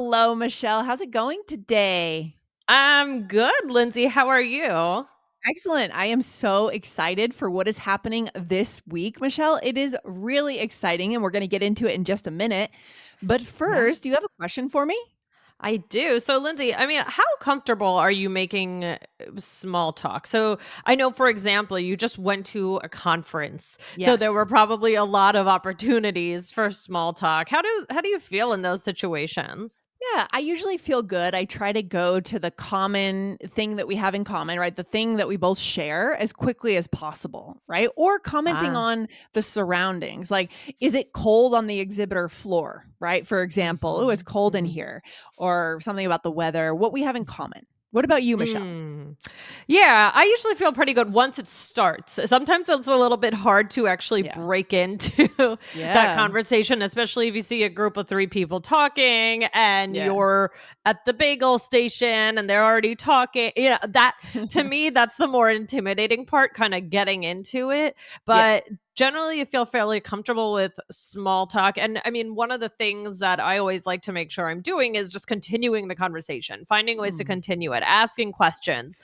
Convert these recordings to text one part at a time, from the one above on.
Hello, Michelle. How's it going today? I'm good, Lindsay. How are you? Excellent. I am so excited for what is happening this week, Michelle. It is really exciting, and we're going to get into it in just a minute. But Yeah, first, do you have a question for me? I do. So, Lindsay, how comfortable are you making small talk? So, I know, for example, you just went to a conference, so there Yes. were probably a lot of opportunities for small talk. How do you feel in those situations? Yeah, I usually feel good. I try to go to the common thing that we have in common, right? The thing that we both share as quickly as possible, right? Or commenting Ah, on the surroundings. Like, is it cold on the exhibitor floor, right? For example, oh, it's hmm cold in hmm here, or something about the weather, what we have in common. What about you, Michelle? Mm. Yeah, I usually feel pretty good once it starts. Sometimes it's a little bit hard to actually Yeah. break into that Yeah. conversation, especially if you see a group of three people talking and Yeah. you're at the bagel station and they're already talking. That to me, that's the more intimidating part, kind of getting into it. Yeah. But generally, you feel fairly comfortable with small talk. And I mean, one of the things that I always like to make sure I'm doing is just continuing the conversation, finding ways to Mm. continue it, asking questions,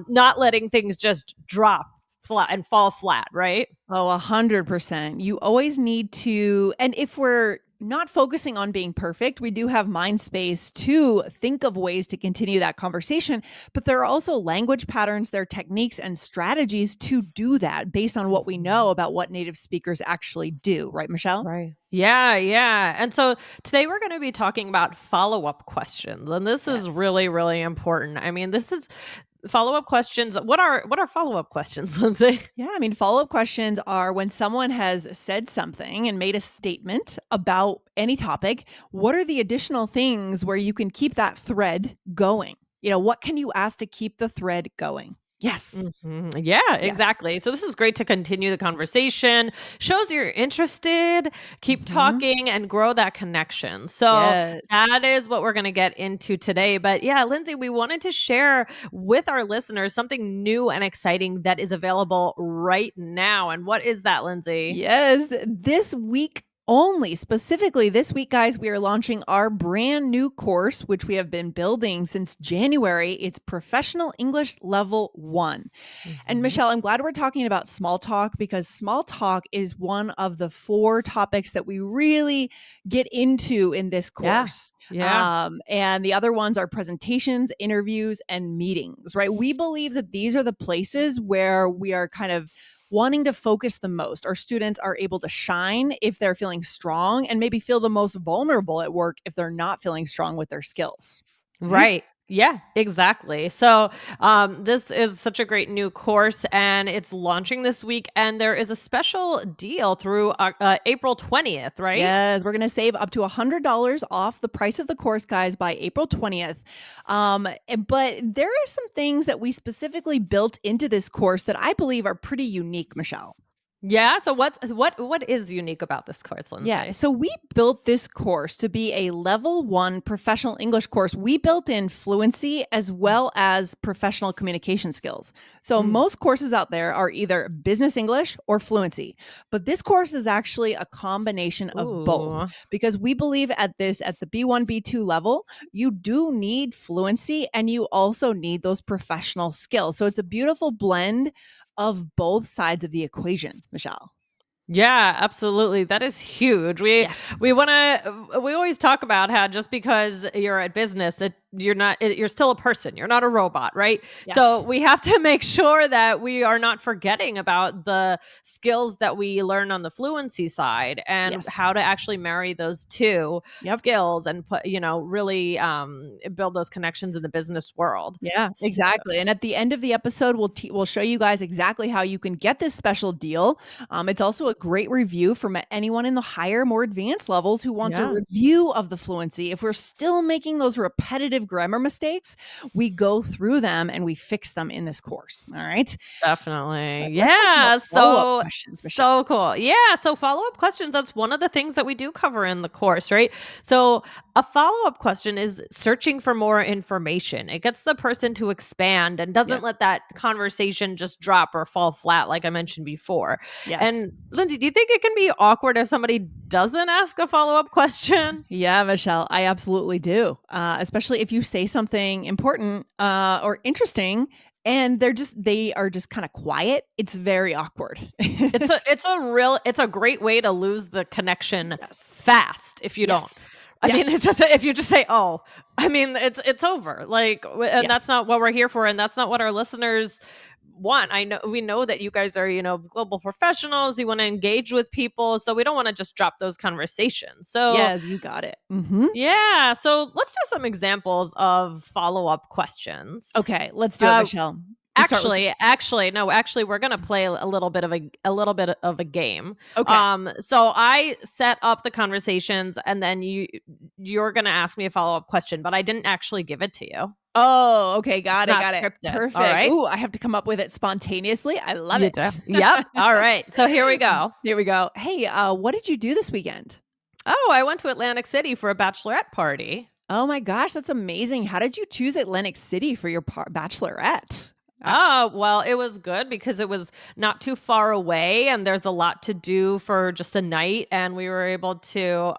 not letting things just drop flat and fall flat, right? Oh, 100%. You always need to, and if we're not focusing on being perfect, we do have mind space to think of ways to continue that conversation. But there are also language patterns, there are techniques and strategies to do that based on what we know Mhm. about what native speakers actually do. Right, Michelle? Right. Yeah, yeah. And so today we're going to be talking about follow-up questions. And this is Yes. really, really important. I mean, this is follow-up questions. What are follow-up questions, Lindsay? Yeah, I mean, follow up questions are when someone has said something and made a statement about any topic. What are the additional things where you can keep that thread going? What can you ask to keep the thread going? Yes. Yeah, Yes. exactly. So this is great to continue the conversation. Shows you're interested, keep Hmm. talking and grow that connection. So Yes. that is what we're going to get into today. But yeah, Lindsay, we wanted to share with our listeners something new and exciting that is available right now. And what is that, Lindsay? Yes, this week only, specifically this week, guys, we are launching our brand new course, which we have been building since January. It's Professional English Level 1. And Mhm. Michelle, I'm glad we're talking about small talk because small talk is one of the four topics that we really get into in this Yeah. course. Yeah. And the other ones are presentations, interviews, and meetings, right? We believe that these are the places where we are kind of wanting to focus the most. Our students are able to shine if they're feeling strong and maybe feel the most vulnerable at work if they're not feeling strong with their skills. Right? Right. Yeah, exactly. So, this is such a great new course and it's launching this week. And there is a special deal through April 20th, right? Yes, we're going to save up to $100 off the price of the course, guys, by April 20th. But there are some things that we specifically built into this course that I believe are pretty unique, Michelle. Yeah. So, what is unique about this course, Yeah. Lindsay? So we built this course to be a level one professional English course. We built in fluency as well as professional communication skills. So Mm. most courses out there are either business English or fluency. But this course is actually a combination of both Ooh. because we believe at the B1, B2 level, you do need fluency and you also need those professional skills. So it's a beautiful blend of both sides of the equation, Michelle. Yeah, absolutely. That is huge. We Yes. we want to we always talk about how just because you're at business, you're still a person. You're not a robot, right? So Yes. we have to make sure that we are not forgetting about the skills that we learn on the fluency side and Yes. how to actually marry those two Yep. skills and put, really build those connections in the business world. Yeah, So, exactly. And at the end of the episode, we'll show you guys exactly how you can get this special deal. It's also a great review from anyone in the higher, more advanced levels who wants a yeah. review of the fluency. If we're still making those repetitive repetitive grammar mistakes, we go through them and we fix them in this course. All right. Definitely. Let's talk about Yeah. follow-up So questions, Michelle. so cool. Yeah. So follow-up questions, that's one of the things that we do cover in the course, right? So a follow-up question is searching for more information. It gets the person to expand and Yeah. doesn't let that conversation just drop or fall flat, like I mentioned before. Yes. And Lindsay, do you think it can be awkward if somebody doesn't ask a follow-up question? Yeah, Michelle, I absolutely do. Especially if you say something important or interesting and they are just kind of quiet. It's very awkward. It's a great way to lose the connection Yes. fast if you don't. Yes. I mean, Yes. it's just if you just say, "Oh," I mean, it's over. Like, and that's Yes. not what we're here for, and that's not what our listeners want. I know we know that you guys are, global professionals. You want to engage with people, so we don't want to just drop those conversations. So, Yes, you got it. Hmm. yeah. So let's do some examples of follow up questions. Okay, let's do it, Uh, Michelle. You start with actually, we're gonna play a little bit of a game. okay. So I set up the conversations, and then you're gonna ask me a follow up question, but I didn't actually give it to you. Oh, okay. It's Got it. not Got it. scripted. All Perfect. right, Ooh, I have to come up with it spontaneously. I love you do. it. Yep. All right. So here we go. Here we go. Hey, what did you do this weekend? Oh, I went to Atlantic City for a bachelorette party. Oh my gosh, that's amazing. How did you choose Atlantic City for your bachelorette? Uh, Oh, well, it was good because it was not too far away and there's a lot to do for just a night, and we were able to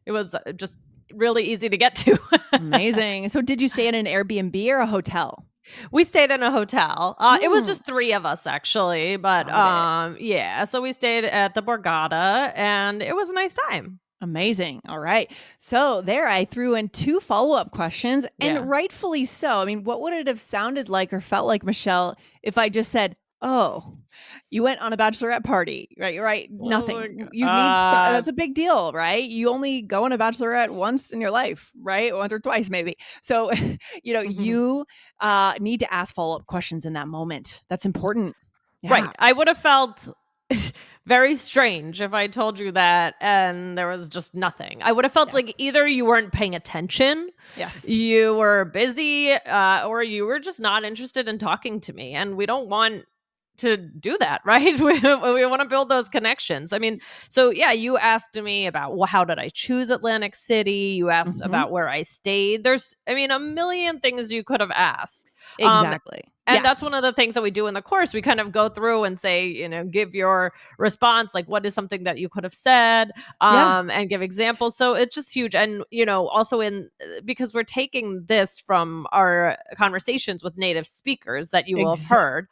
it was just really easy to get to. Amazing. So, did you stay in an Airbnb or a hotel? We stayed in a hotel. It was Hmm, just 3 of us actually, but got it. yeah, so we stayed at the Borgata and it was a nice time. Amazing. All right. So there I threw in two follow-up questions, Yeah. and rightfully so. I mean, what would it have sounded like or felt like, Michelle, if I just said, "Oh, you went on a bachelorette party," right? Right? Oh my Nothing. You need god. that's a big deal, right? You only go on a bachelorette once in your life, right? Once or twice maybe. So, you need to ask follow-up questions in that moment. That's important. Yeah. Right. I would have felt very strange if I told you that and there was just nothing. I would have felt Yes. like either you weren't paying attention, Yes. you were busy, or you were just not interested in talking to me. And we don't want to do that, right? We want to build those connections. I mean, so yeah, you asked me about, well, how did I choose Atlantic City? You asked Mhm. about where I stayed. There's, I mean, a million things you could have asked. Um, Exactly. and that's Yes. one of the things that we do in the course. We kind of go through and say, give your response, like what is something that you could have said, Yeah. and give examples. So it's just huge. And, also because we're taking this from our conversations with native speakers that you will have heard.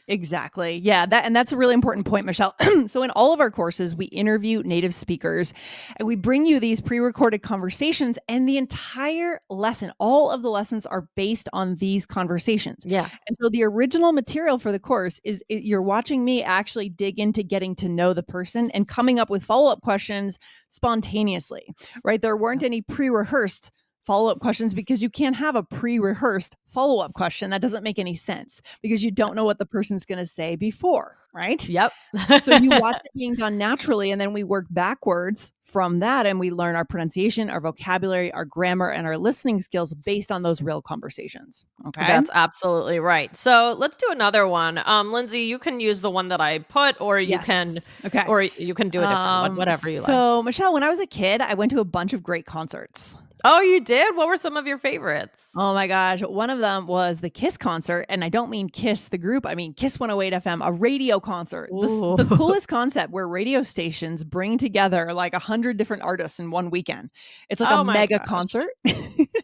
Exactly. Exactly. Yeah, that's a really important point, Michelle. So in all of our courses, we interview native speakers and we bring you these pre-recorded conversations, and the entire lesson, all of the lessons are based on these conversations. Yeah. And so the original material for the course is you're watching me actually dig into getting to know the person and coming up with follow-up questions spontaneously. Right? There weren't any pre-rehearsed follow-up questions because you can't have a pre-rehearsed follow-up question. That doesn't make any sense because you don't know what the person's going to say before, right? Yep. So you watch it being done naturally, and then we work backwards from that, and we learn our pronunciation, our vocabulary, our grammar, and our listening skills based on those real conversations. Okay. That's absolutely right. So let's do another one. Lindsay, you can use the one that I put, Yes. Okay. or you can do a different one, whatever you like. So Michelle, when I was a kid, I went to a bunch of great concerts. Oh, you did? What were some of your favorites? Oh my gosh. One of them was the Kiss concert. And I don't mean Kiss, the group. I mean Kiss 108 FM, a radio concert. Ooh. The coolest concept where radio stations bring together like 100 different artists in one weekend. It's like a Oh my mega gosh. concert.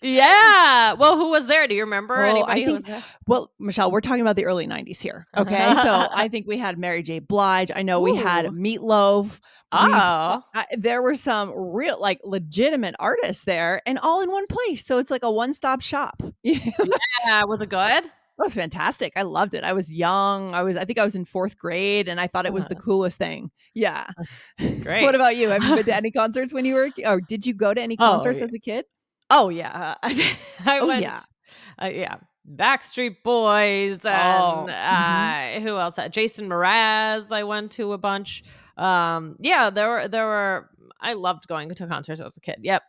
Yeah. Well, who was there? Do you remember Oh, I anybody who think, was there? well, Michelle, we're talking about the early 90s here. Okay. So I think we had Mary J. Blige. I know we had Ooh. Meatloaf. Oh. There were some real, like legitimate artists there and all in one place. So it's like a one stop shop. It Yeah. Was it good? was fantastic. I loved it. I was young. I think I was in fourth grade and I thought it was the coolest thing. Yeah. What Great. about you? Have you been to any concerts when you were, or did you go to any Oh, concerts as a kid? oh yeah, I Oh, yeah. went. Yeah, Backstreet Boys and Oh, mhm. who else? Jason Mraz. I went to a bunch. Yeah, there were. I loved going to concerts as a kid. Yep.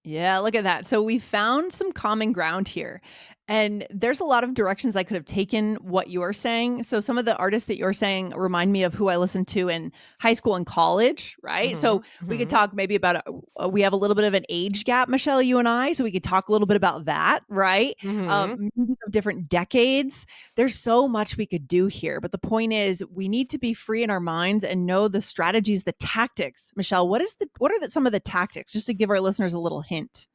Yeah, look at that. So we found some common ground here. And there's a lot of directions I could have taken what you're saying. So some of the artists that you're saying remind me of who I listened to in high school and college, right? So Mhm, we could mhm, talk maybe about we have a little bit of an age gap, Michelle, you and I. So we could talk a little bit about that, right? mhm. Music of different decades. There's so much we could do here. But the point is, we need to be free in our minds and know the strategies, the tactics. Michelle, what are some of the tactics, just to give our listeners a little hint?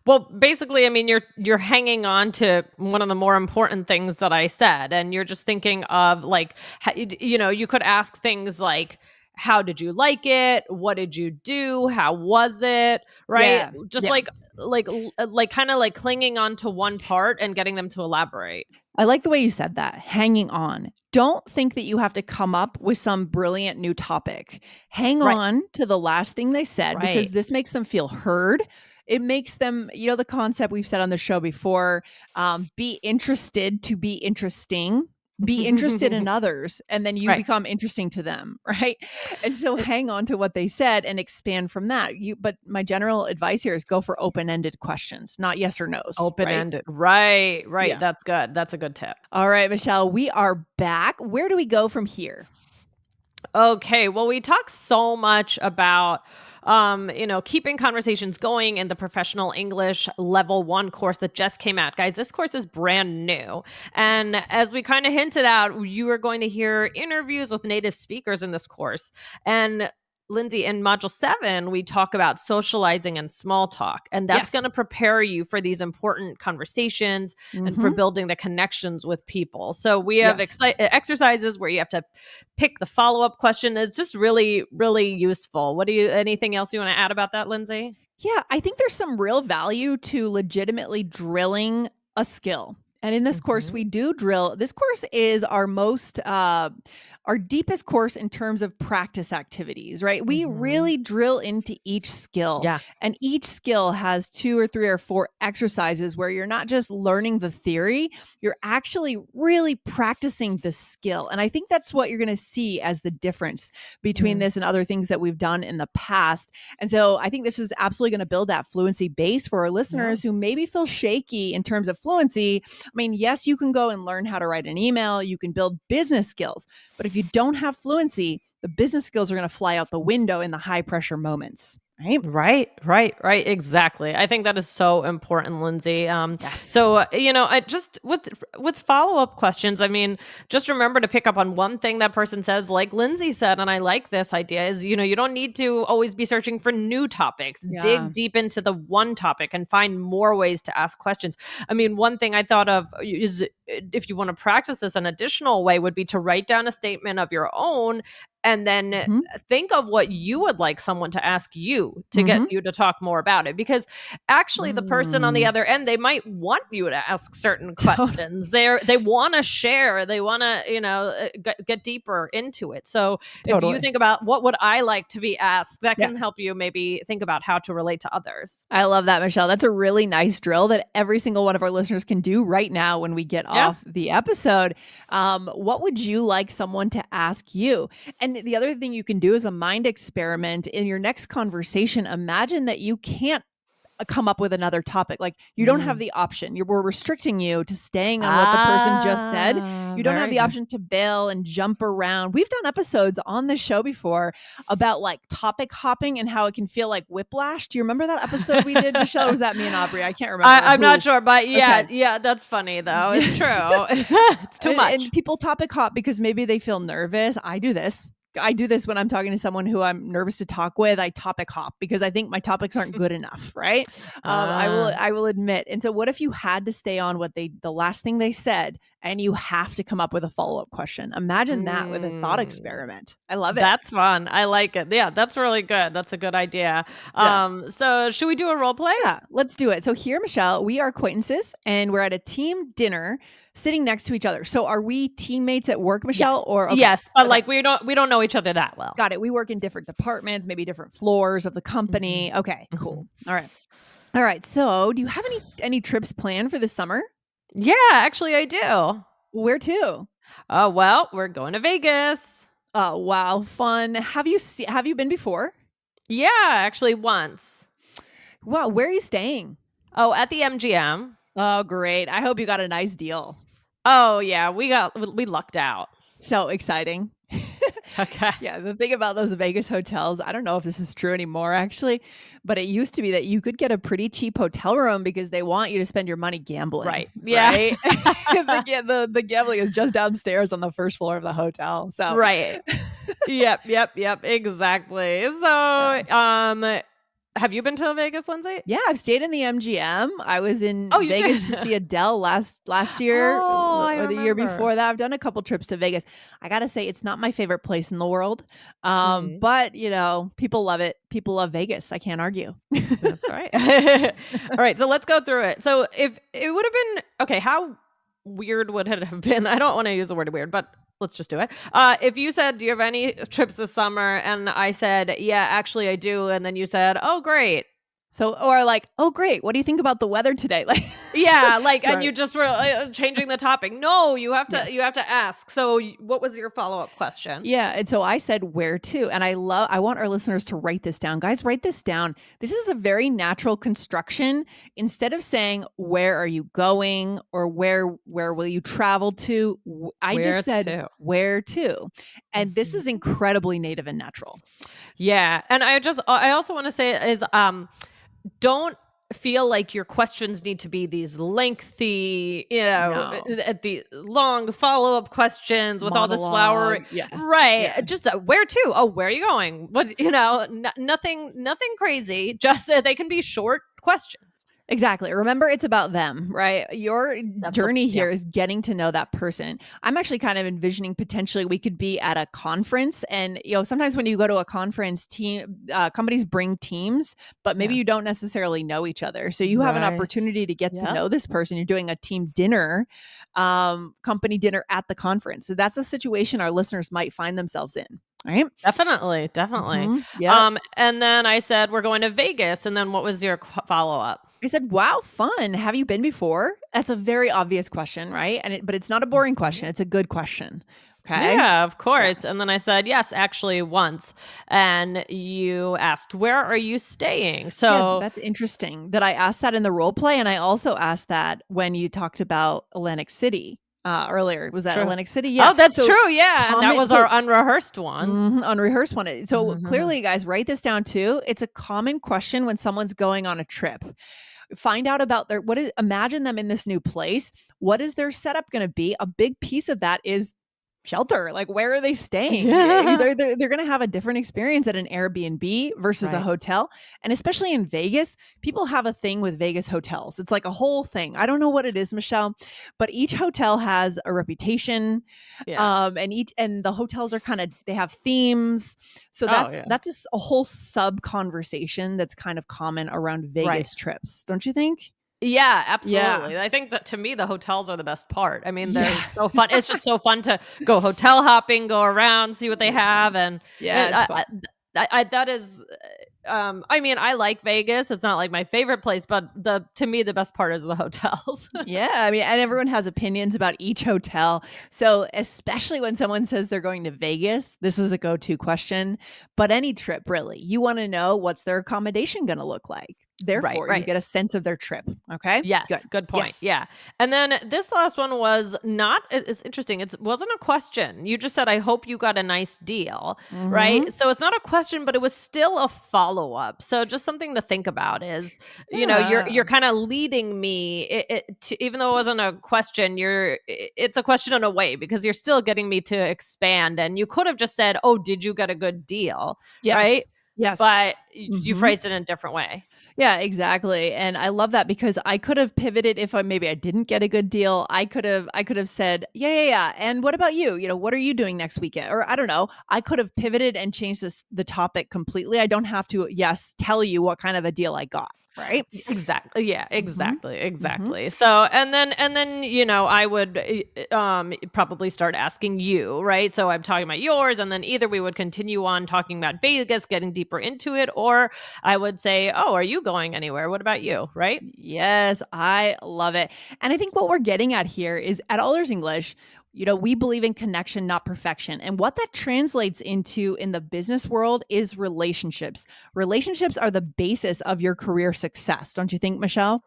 Well, basically, I mean, you're hanging on to one of the more important things that I said, and you're just thinking of like, you could ask things like, "How did you like it? What did you do? How was it?" Right? Yeah. Just Yeah. like kind of like clinging on to one part and getting them to elaborate. I like the way you said that, hanging on. Don't think that you have to come up with some brilliant new topic. Hang Right. on to the last thing they said Right. because this makes them feel heard. It makes them, the concept we've said on the show before, be interested to be interesting. Be interested in others, and then you Right. become interesting to them, right? And so hang on to what they said and expand from that. But my general advice here is go for open-ended questions, not yes or no's, right? Open-ended. Right, right. Yeah. That's good. That's a good tip. All right, Michelle, we are back. Where do we go from here? Okay, well, we talk so much about keeping conversations going in the professional English level 1 course that just came out. Guys, this course is brand new. And Yes. as we kind of hinted at, you are going to hear interviews with native speakers in this course. And Lindsay, in module 7, we talk about socializing and small talk, and that's going Yes. to prepare you for these important conversations and for Mhm. building the connections with people. So we have Yes. exercises where you have to pick the follow-up question. It's just really, really useful. Anything else you want to add about that, Lindsay? Yeah, I think there's some real value to legitimately drilling a skill. And in this course, Mhm. we do drill. This course is our deepest course in terms of practice activities, right? We Mhm. really drill into each skill, Yeah. and each skill has 2 or 3 or 4 exercises where you're not just learning the theory, you're actually really practicing the skill. And I think that's what you're going to see as the difference between Yeah. this and other things that we've done in the past. And so I think this is absolutely going to build that fluency base for our Yeah. listeners who maybe feel shaky in terms of fluency. I mean, yes, you can go and learn how to write an email, you can build business skills, but if you don't have fluency, the business skills are going to fly out the window in the high pressure moments, right? Right, right, right. Exactly. I think that is so important, Lindsay. Yes. So I just with follow up questions. I mean, just remember to pick up on one thing that person says, like Lindsay said, and I like this idea. Is you don't need to always be searching for new topics. Yeah. Dig deep into the one topic and find more ways to ask questions. I mean, one thing I thought of is if you want to practice this, an additional way would be to write down a statement of your own and then Hmm. think of what you would like someone to ask you to get Hmm. you to talk more about it, because actually the person on the Mm. other end, they might want you to ask certain Tot- questions. They want to share, they want to get deeper into it. So if you totally. think about what would I like to be asked, that Yeah. can help you maybe think about how to relate to others. I love that, Michelle. That's a really nice drill that every single one of our listeners can do right now when we get Yeah. off the episode. What would you like someone to ask you? And the other thing you can do is a mind experiment in your next conversation. Imagine that you can't come up with another topic. Like you don't have Mm. the option. We're restricting you to staying on what the person just said. You don't have Very the good. option to bail and jump around. We've done episodes on the show before about like topic hopping and how it can feel like whiplash. Do you remember that episode we did, Michelle? Or was that me and Aubrey? I can't remember I'm not who. sure, but yeah, Okay. yeah, that's funny though. Yeah. It's true. It's too And much. people topic hop because maybe they feel nervous. I do this. I do this when I'm talking to someone who I'm nervous to talk with. I topic hop because I think my topics aren't good enough, right? I will Ah. I will admit. And so, what if you had to stay on the last thing they said, and you have to come up with a follow up question? Imagine that with a thought Mm. experiment. I love it. That's fun. I like it. Yeah, that's really good. That's a good idea. Yeah. So should we do a role play? Yeah, let's do it. So here, Michelle, we are acquaintances and we're at a team dinner sitting next to each other. So are we teammates at work, Michelle? Yes. Or okay. Yes, but Okay. like we don't know each other that well. Got it. We work in different departments, maybe different floors of the Mhm. company. Okay, Mhm. cool. All right. All right. So, do you have any trips planned for this summer? Yeah, actually I do. Where to? Oh, well, we're going to Vegas. Oh, wow, fun. Have you been before? Yeah, actually once. Wow, where are you staying? Oh, at the MGM. Oh, great. I hope you got a nice deal. Oh, yeah, we lucked out. So exciting. Okay. Yeah, the thing about those Vegas hotels, I don't know if this is true anymore actually, but it used to be that you could get a pretty cheap hotel room because they want you to spend your money gambling, Right. Yeah. right? The gambling is just downstairs on the first floor of the hotel. So, Right. Yep, yep, yep, exactly. yeah. So, have you been to Vegas, Lindsay? Yeah, I've stayed in the MGM. I was Oh, in you Vegas did? to see Adele last year Oh, I or the year remember. before that. I've done a couple trips to Vegas. I gotta say, it's not my favorite place in the world, Mhm. but people love it. People love Vegas. I can't argue. That's right. All right, so let's go through it. So if it would have been okay, how weird would it have been? I don't want to use the word weird, but let's just do it. If you said, "Do you have any trips this summer?" and I said, "Yeah, actually I do," and then you said, "Oh, great." So, or like, oh great, what do you think about the weather today? Like, Yeah, like, and right? you just were changing the topic. No, you Yes. have to ask. So, what was your follow up question? Yeah, and so I said where to, and I want our listeners to write this down. Guys, write this down. This is a very natural construction. Instead of saying where are you going or where will you travel to, I Where just said to? where to. And this is Mhm. incredibly native and natural. Yeah, and I also want to say is don't feel like your questions need to be these lengthy, No. at the long follow-up questions with all this flowery. Monologue. Yeah. Right. Yeah. Just where to? Oh, where are you going? What, nothing crazy. Just they can be short questions. Exactly. Remember, it's about them, right? Your That's the journey yeah. here is getting to know that person. I'm actually kind of envisioning potentially we could be at a conference, and sometimes when you go to a conference, companies bring teams, but maybe Yeah. you don't necessarily know each other. So you have an Right. opportunity to get to Yeah. know this person. You're doing a team dinner, company dinner at the conference. So that's a situation our listeners might find themselves in. Right? Definitely, definitely. Yep. And then I said we're going to Vegas, and then what was your follow-up? I said, "Wow, fun. Have you been before?" That's a very obvious question, right? But it's not a boring question. Mhm. It's a good question. Okay? Yeah, of course. Yes. And then I said, "Yes, actually once." And you asked, "Where are you staying?" Yeah, So that's interesting that I asked that in the role play, and I also asked that when you talked about Atlantic City, earlier. Was that true. Atlantic City? Yeah. Oh, that's So true, yeah, and that comment was our unrehearsed ones. unrehearsed one. So clearly, guys, write this down too. It's a common question when someone's going on a trip. Find out about imagine them in this new place. What is their setup going to be? A big piece of that is shelter. Like, where are they staying? Yeah. They're going to have a different experience at an Airbnb versus a Right. hotel. And especially in Vegas, people have a thing with Vegas hotels. It's like a whole thing. I don't know what it is, Michelle, but each hotel has a reputation. Yeah. And the hotels are they have themes. So Oh, that's yeah. that's a whole sub conversation that's kind of common around Right. Vegas trips, don't you think? Yeah, Yeah. absolutely. I think that to me, the hotels are the best part. I mean, they're Yeah. so fun. It's just so fun to go hotel hopping, go around, see what It they is fun. have, and Yeah, it's fun. that is. I mean, I like Vegas. It's not like my favorite place, but the to me, the best part is the hotels. Yeah, I mean, and everyone has opinions about each hotel. So, especially when someone says they're going to Vegas, this is a go-to question. But any trip, really, you want to know what's their accommodation going to look like. Right, Therefore, you right. get a sense of their trip. Okay, good. Yes, good point. Yes. Yeah. And then this last one was not it's interesting. It wasn't a question. You just said I hope you got a nice deal, Hmm. right? So it's not a question, but it was still a follow-up. So just something to think about is, Yeah. you're kind of leading me even though it wasn't a question, it's a question in a way because you're still getting me to expand and you could have just said, "Oh, did you get a good deal?" right? Yes. Yes. But you Hmm. phrased it in a different way. Yeah, exactly. And I love that because I could have pivoted if maybe I didn't get a good deal. I could have said, "Yeah, yeah, yeah. And what about you? What are you doing next weekend?" Or I don't know. I could have pivoted and changed the topic completely. I don't have to tell you what kind of a deal I got, right? Exactly. Yeah, Mhm. exactly. Mhm. Exactly. So and then I would probably start asking you, right? So I'm talking about yours and then either we would continue on talking about Vegas, getting deeper into it, or I would say, "Oh, are you going anywhere? What about you?" right? Yes, I love it. And I think what we're getting at here is at All Ears English, We believe in connection, not perfection. And what that translates into in the business world is relationships. Relationships are the basis of your career success. Don't you think, Michelle?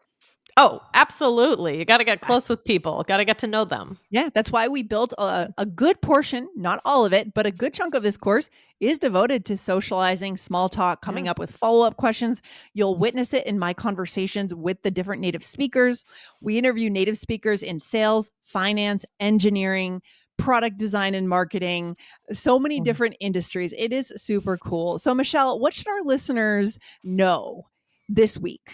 Oh, absolutely. You got to get close Yes. with people. Got to get to know them. Yeah, that's why we built a good portion, not all of it, but a good chunk of this course is devoted to socializing, small talk, Yeah. coming up with follow up questions. You'll witness it in my conversations with the different native speakers. We interview native speakers in sales, finance, engineering, product design, and marketing, so many Mm. different industries. It is super cool. So, Michelle, what should our listeners know this week?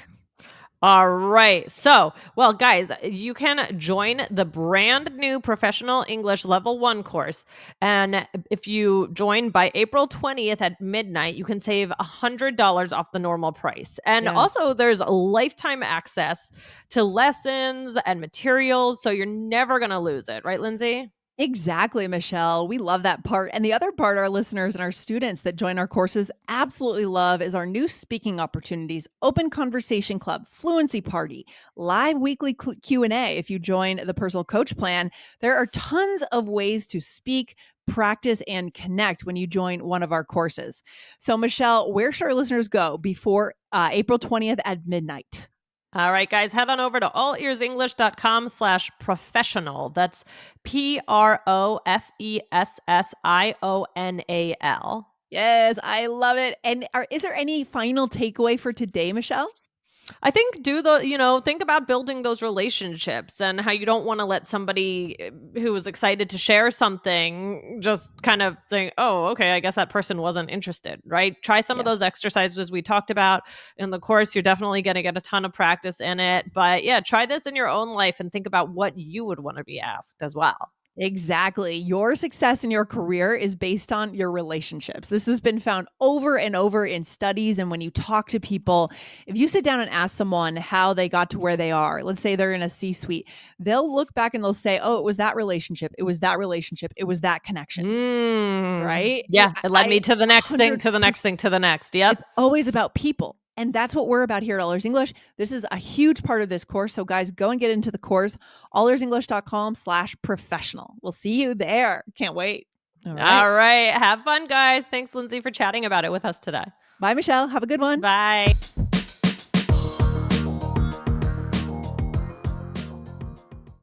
All right. So, well, guys, you can join the brand new Professional English Level 1 course. And if you join by April 20th at midnight, you can save $100 off the normal price. And Yes. also, there's lifetime access to lessons and materials. So you're never going to lose it. Right, Lindsay? Exactly, Michelle. We love that part. And the other part our listeners and our students that join our courses absolutely love is our new speaking opportunities, open conversation club, fluency party, live weekly Q&A. If you join the personal coach plan, there are tons of ways to speak, practice, and connect when you join one of our courses. So, Michelle, where should our listeners go before April 20th at midnight? All right, guys, head on over to allearsenglish.com/professional. That's PROFESSIONAL. Yes, I love it. And is there any final takeaway for today, Michelle? I think think about building those relationships and how you don't want to let somebody who is excited to share something just kind of saying, oh, okay, I guess that person wasn't interested, right? Try some of those Yes. exercises we talked about in the course. You're definitely going to get a ton of practice in it. But yeah, try this in your own life and think about what you would want to be asked as well. Exactly. Your success in your career is based on your relationships. This has been found over and over in studies. And when you talk to people, if you sit down and ask someone how they got to where they are, let's say they're in a C suite, they'll look back and they'll say, oh, it was that relationship. It was that relationship. It was that connection. Right? Yeah, it led me to the next thing, to the next 100%. thing, to the next. Yep. It's always about people. And that's what we're about here at All Ears English. This is a huge part of this course. So, guys, go and get into the course, allearsenglish.com/professional. We'll see you there. Can't wait. All right. All right. Have fun, guys. Thanks, Lindsay, for chatting about it with us today. Bye, Michelle. Have a good one. Bye.